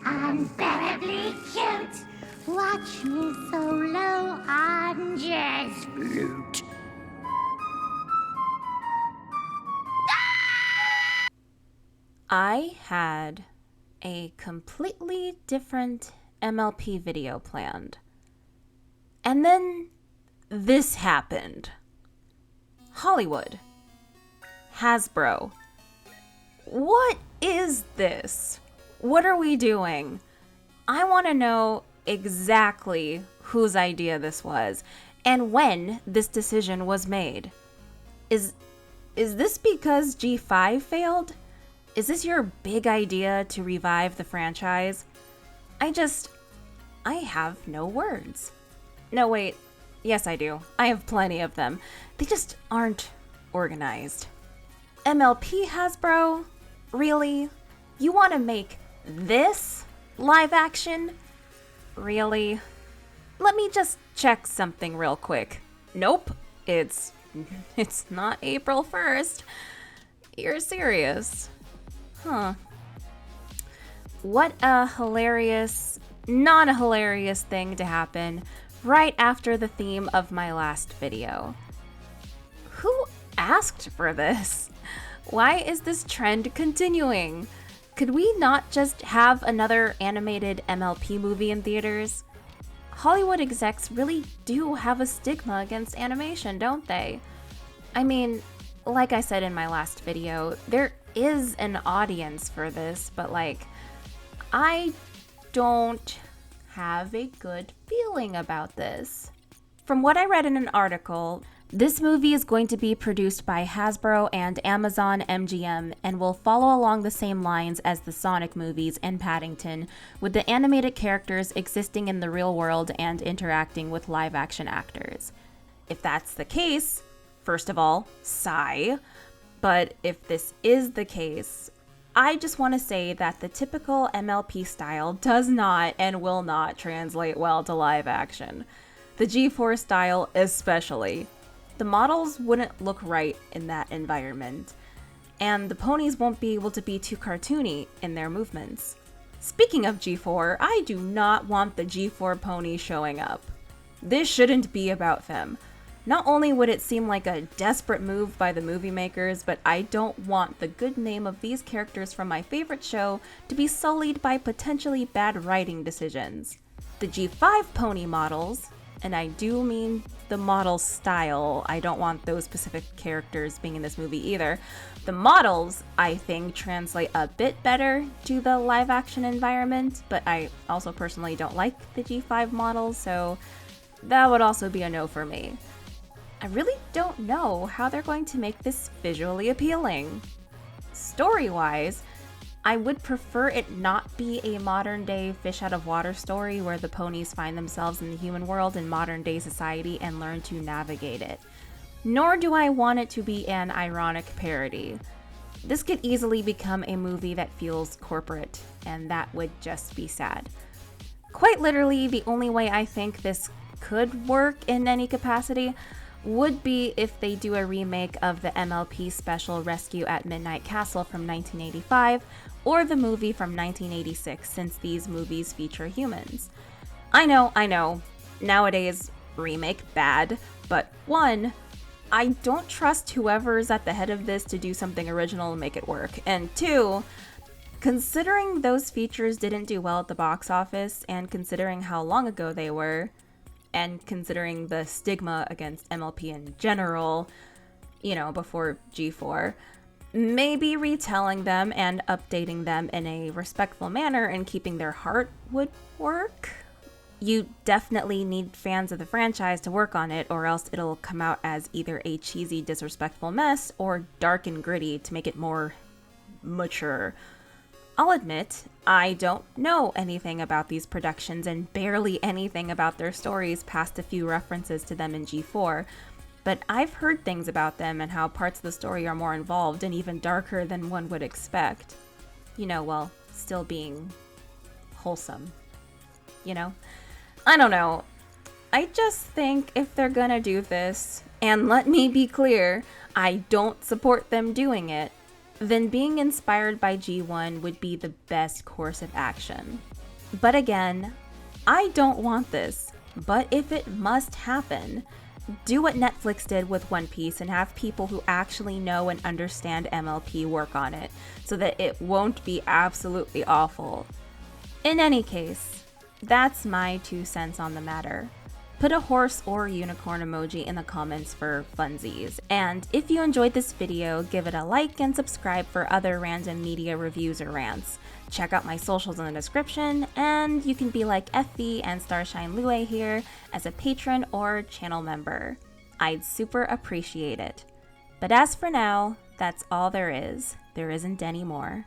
unbearably cute. Watch me solo on jazz flute. I had a completely different MLP video planned. And then this happened. Hollywood. Hasbro. What is this? What are we doing? I want to know exactly whose idea this was and when this decision was made. Is this because G5 failed? Is this your big idea to revive the franchise? I have no words. No, wait. Yes, I do. I have plenty of them. They just aren't organized. MLP Hasbro? Really? You want to make this live action? Really? Let me just check something real quick. Nope. It's not April 1st. You're serious. Huh. What a hilarious, non-hilarious thing to happen right after the theme of my last video. Who asked for this? Why is this trend continuing? Could we not just have another animated MLP movie in theaters? Hollywood execs really do have a stigma against animation, don't they? I mean, like I said in my last video, there is an audience for this, but I don't have a good feeling about this. From what I read in an article, this movie is going to be produced by Hasbro and Amazon MGM and will follow along the same lines as the Sonic movies and Paddington, with the animated characters existing in the real world and interacting with live-action actors. If that's the case, first of all, sigh. But if this is the case, I just want to say that the typical MLP style does not and will not translate well to live action. The G4 style especially. The models wouldn't look right in that environment, and the ponies won't be able to be too cartoony in their movements. Speaking of G4, I do not want the G4 pony showing up. This shouldn't be about them. Not only would it seem like a desperate move by the movie makers, but I don't want the good name of these characters from my favorite show to be sullied by potentially bad writing decisions. The G5 pony models, and I do mean the model style, I don't want those specific characters being in this movie either. The models, I think, translate a bit better to the live action environment, but I also personally don't like the G5 models, so that would also be a no for me. I really don't know how they're going to make this visually appealing. Story-wise, I would prefer it not be a modern-day fish-out-of-water story where the ponies find themselves in the human world in modern-day society and learn to navigate it. Nor do I want it to be an ironic parody. This could easily become a movie that feels corporate, and that would just be sad. Quite literally, the only way I think this could work in any capacity would be if they do a remake of the MLP special Rescue at Midnight Castle from 1985 or the movie from 1986, since these movies feature humans. I know, nowadays remake bad, but one, I don't trust whoever's at the head of this to do something original and make it work, and two, considering those features didn't do well at the box office and considering how long ago they were, and considering the stigma against MLP in general, before G4, maybe retelling them and updating them in a respectful manner and keeping their heart would work. You definitely need fans of the franchise to work on it, or else it'll come out as either a cheesy, disrespectful mess or dark and gritty to make it more mature. I'll admit, I don't know anything about these productions and barely anything about their stories past a few references to them in G4, but I've heard things about them and how parts of the story are more involved and even darker than one would expect. While still being wholesome. I don't know. I just think if they're gonna do this, and let me be clear, I don't support them doing it, then being inspired by G1 would be the best course of action. But again, I don't want this. But if it must happen, do what Netflix did with One Piece and have people who actually know and understand MLP work on it so that it won't be absolutely awful. In any case, that's my 2 cents on the matter. Put a horse or unicorn emoji in the comments for funsies. And if you enjoyed this video, give it a like and subscribe for other random media reviews or rants. Check out my socials in the description, and you can be like FV and Starshine Lue here as a patron or channel member. I'd super appreciate it. But as for now, that's all there is. There isn't any more.